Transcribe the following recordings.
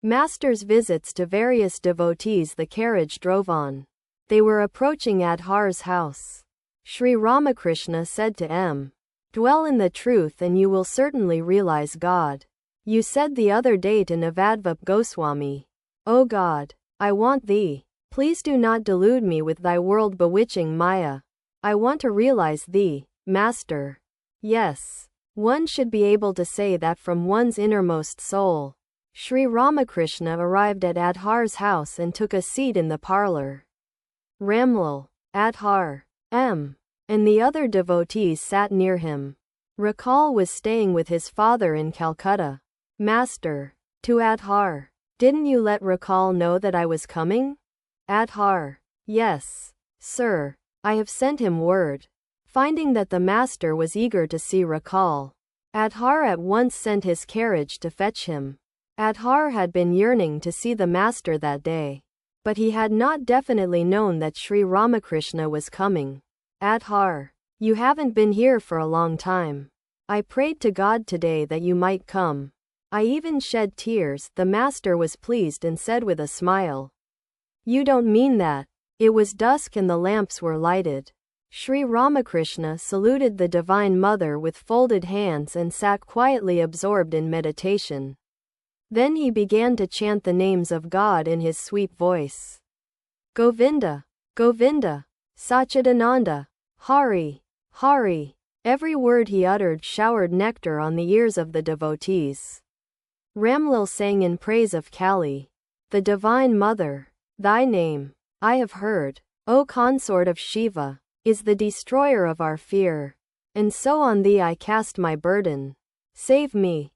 Master's visits to various devotees the carriage drove on. They were approaching Adhar's house. Sri Ramakrishna said to M. Dwell in the truth and you will certainly realize God. You said the other day to Navadvip Goswami, O God, I want thee. Please do not delude me with thy world-bewitching Maya. I want to realize thee, Master. Yes. One should be able to say that from one's innermost soul. Sri Ramakrishna arrived at Adhar's house and took a seat in the parlor. Ramlal, Adhar, M. and the other devotees sat near him. Rakal was staying with his father in Calcutta. Master, to Adhar, didn't you let Rakal know that I was coming? Adhar, yes, sir, I have sent him word. Finding that the master was eager to see Rakal, Adhar at once sent his carriage to fetch him. Adhar had been yearning to see the master that day, but he had not definitely known that Sri Ramakrishna was coming. Adhar, you haven't been here for a long time. I prayed to God today that you might come. I even shed tears. The master was pleased and said with a smile, You don't mean that. It was dusk and the lamps were lighted. Sri Ramakrishna saluted the Divine Mother with folded hands and sat quietly absorbed in meditation. Then he began to chant the names of God in his sweet voice. Govinda, Govinda, Sachidananda, Hari, Hari. Every word he uttered showered nectar on the ears of the devotees. Ramlal sang in praise of Kali, the Divine Mother. Thy name, I have heard, O consort of Shiva, is the destroyer of our fear. And so on thee I cast my burden. Save me,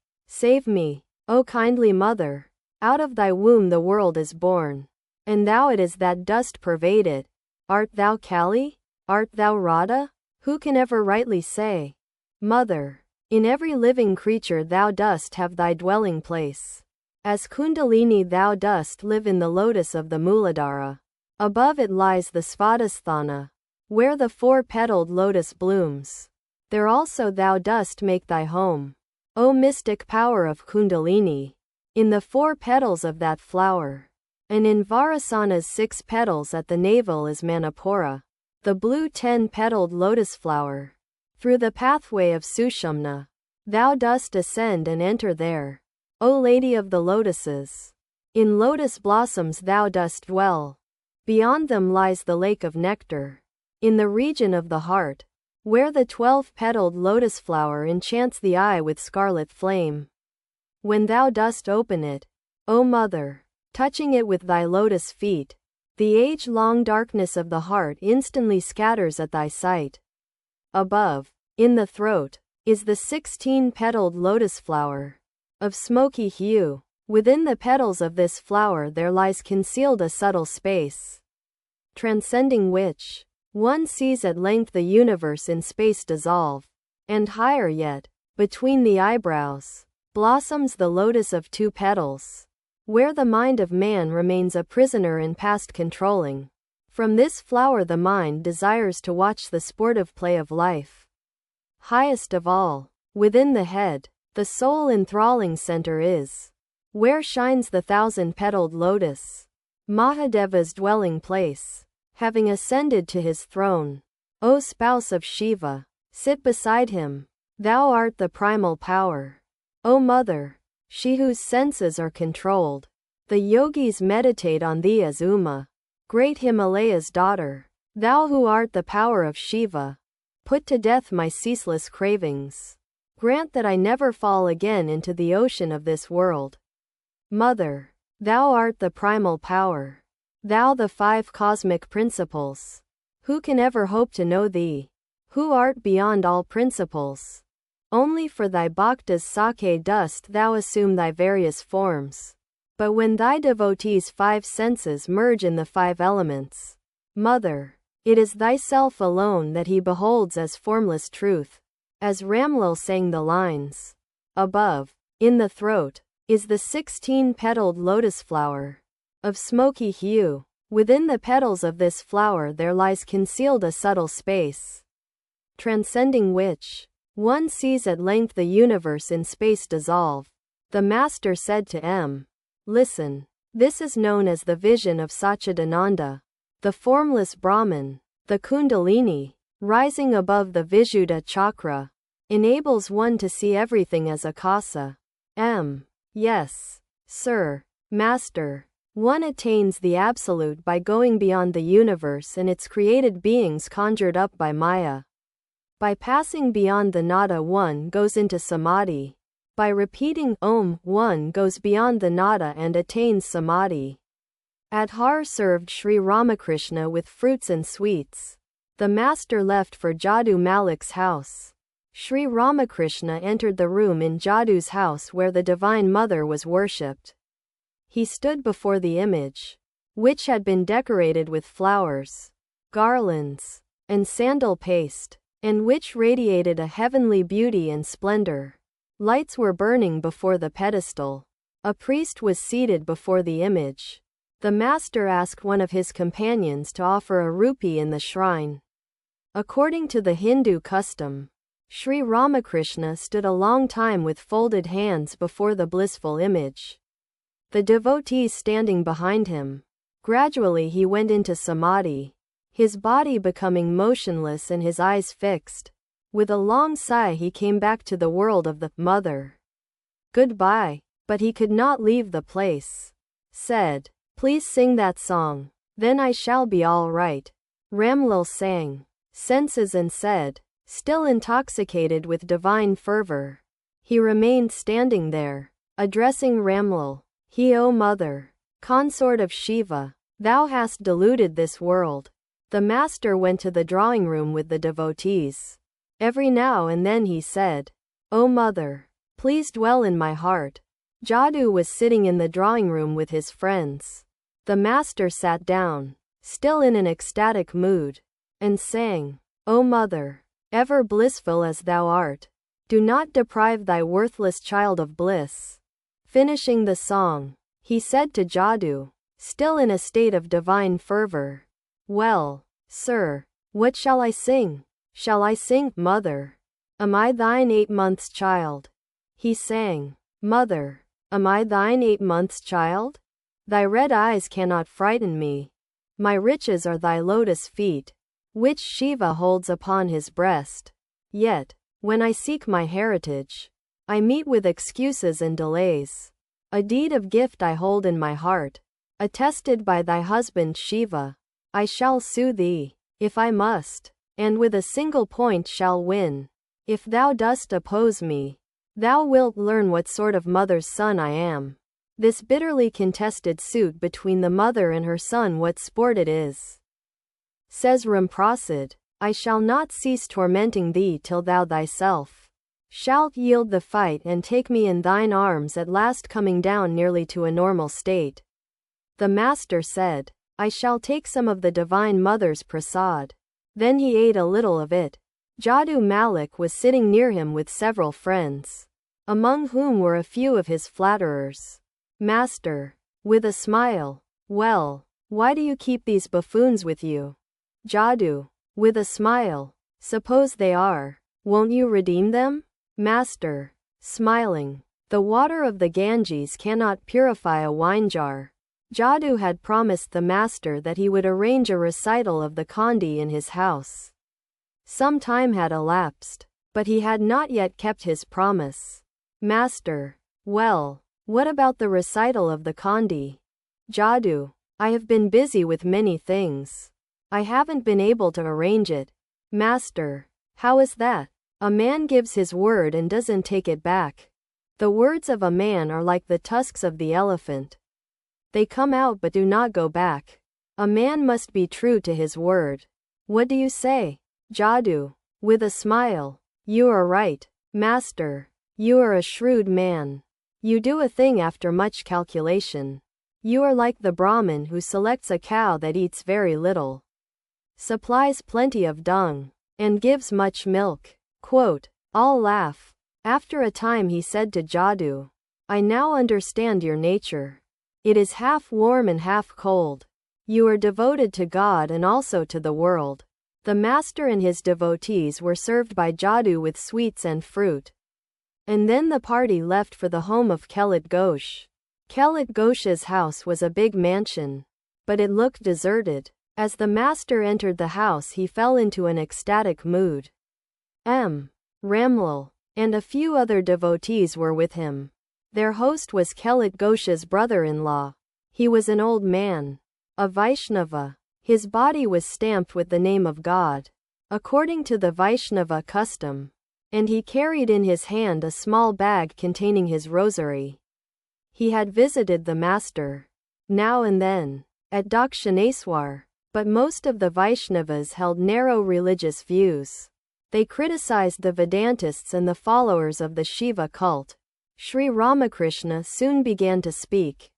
O kindly Mother. Out of thy womb the world is born, and thou it is that dost pervade it. Art thou Kali? Art thou Radha? Who can ever rightly say? Mother, in every living creature thou dost have thy dwelling place. As Kundalini thou dost live in the lotus of the Muladhara. Above it lies the Svadhisthana, where the four-petaled lotus blooms. There also thou dost make thy home. O mystic power of Kundalini, in the 4 petals of that flower, and in Varasana's 6 petals at the navel is Manipura, the blue 10-petaled lotus flower. Through the pathway of Sushumna, thou dost ascend and enter there. O Lady of the Lotuses, in lotus blossoms thou dost dwell. Beyond them lies the lake of nectar, in the region of the heart, where the 12-petaled lotus flower enchants the eye with scarlet flame. When thou dost open it, O Mother, touching it with thy lotus feet, the age-long darkness of the heart instantly scatters at thy sight. Above, in the throat, is the 16-petaled lotus flower, of smoky hue. Within the petals of this flower there lies concealed a subtle space, transcending which one sees at length the universe in space dissolve. And higher yet, between the eyebrows, blossoms the lotus of 2 petals, where the mind of man remains a prisoner in past controlling. From this flower the mind desires to watch the sportive play of life. Highest of all, within the head, the soul enthralling center is, where shines the 1,000-petaled lotus, Mahadeva's dwelling place. Having ascended to his throne, O spouse of Shiva, sit beside him. Thou art the primal power. O Mother, she whose senses are controlled. The yogis meditate on thee as Uma, great Himalaya's daughter. Thou who art the power of Shiva, put to death my ceaseless cravings. Grant that I never fall again into the ocean of this world. Mother, thou art the primal power. Thou the 5 cosmic principles. Who can ever hope to know thee? Who art beyond all principles? Only for thy bhaktas sake dost thou assume thy various forms. But when thy devotees' 5 senses merge in the 5 elements, Mother, it is thyself alone that he beholds as formless truth. As Ramlal sang the lines. Above, in the throat, is the 16-petaled lotus flower, of smoky hue. Within the petals of this flower there lies concealed a subtle space, transcending which one sees at length the universe in space dissolve. The Master said to M. Listen. This is known as the vision of Satchidananda, the formless Brahman. The Kundalini, rising above the Vishuddha chakra, enables one to see everything as akasa. Yes, sir, master. One attains the absolute by going beyond the universe and its created beings conjured up by Maya. By passing beyond the nada, one goes into samadhi. By repeating Om, one goes beyond the nada and attains samadhi. Adhar served Sri Ramakrishna with fruits and sweets. The master left for Jadu Malik's house. Sri Ramakrishna entered the room in Jadu's house where the Divine Mother was worshipped. He stood before the image, which had been decorated with flowers, garlands, and sandal paste, and which radiated a heavenly beauty and splendor. Lights were burning before the pedestal. A priest was seated before the image. The master asked one of his companions to offer a rupee in the shrine. According to the Hindu custom, Sri Ramakrishna stood a long time with folded hands before the blissful image. The devotees standing behind him. Gradually he went into samadhi, his body becoming motionless and his eyes fixed. With a long sigh he came back to the world of the Mother. Goodbye, but he could not leave the place. Said, "Please sing that song. Then I shall be all right." Ramlal sang senses and said, still intoxicated with divine fervor. He remained standing there, addressing Ramlal. He, O Mother, consort of Shiva, thou hast deluded this world. The master went to the drawing room with the devotees. Every now and then he said, O Mother, please dwell in my heart. Jadu was sitting in the drawing room with his friends. The master sat down, still in an ecstatic mood, and sang, O Mother, ever blissful as thou art, do not deprive thy worthless child of bliss. Finishing the song, he said to Jadu, still in a state of divine fervor, Well, sir, what shall I sing? Shall I sing, Mother? Am I thine 8 months' child? He sang, Mother, am I thine 8 months' child? Thy red eyes cannot frighten me. My riches are thy lotus feet, which Shiva holds upon his breast. Yet, when I seek my heritage, I meet with excuses and delays. A deed of gift I hold in my heart, attested by thy husband Shiva. I shall sue thee, if I must, and with a single point shall win. If thou dost oppose me, thou wilt learn what sort of mother's son I am. This bitterly contested suit between the mother and her son, what sport it is. Says Ramprasad, I shall not cease tormenting thee till thou thyself shalt yield the fight and take me in thine arms, at last coming down nearly to a normal state. The master said, I shall take some of the Divine Mother's prasad. Then he ate a little of it. Jadu Malik was sitting near him with several friends, among whom were a few of his flatterers. Master, with a smile, well, why do you keep these buffoons with you? Jadu, with a smile, suppose they are, won't you redeem them? Master, smiling, the water of the Ganges cannot purify a wine jar. Jadu had promised the master that he would arrange a recital of the Kandi in his house. Some time had elapsed, but he had not yet kept his promise. Master, well, what about the recital of the Kandi? Jadu, I have been busy with many things. I haven't been able to arrange it. Master, how is that? A man gives his word and doesn't take it back. The words of a man are like the tusks of the elephant. They come out but do not go back. A man must be true to his word. What do you say? Jadu, with a smile, you are right, master. You are a shrewd man. You do a thing after much calculation. You are like the Brahmin who selects a cow that eats very little, supplies plenty of dung, and gives much milk. Quote, all laugh. After a time he said to Jadu, I now understand your nature. It is half warm and half cold. You are devoted to God and also to the world. The master and his devotees were served by Jadu with sweets and fruit. And then the party left for the home of Kelit Ghosh. Kelit Ghosha's house was a big mansion, but it looked deserted. As the master entered the house, he fell into an ecstatic mood. Ramlal and a few other devotees were with him. Their host was Kelit Ghosha's brother-in-law. He was an old man, a Vaishnava. His body was stamped with the name of God, according to the Vaishnava custom, and he carried in his hand a small bag containing his rosary. He had visited the master now and then at Dakshineswar, but most of the Vaishnavas held narrow religious views. They criticized the Vedantists and the followers of the Shiva cult. Sri Ramakrishna soon began to speak.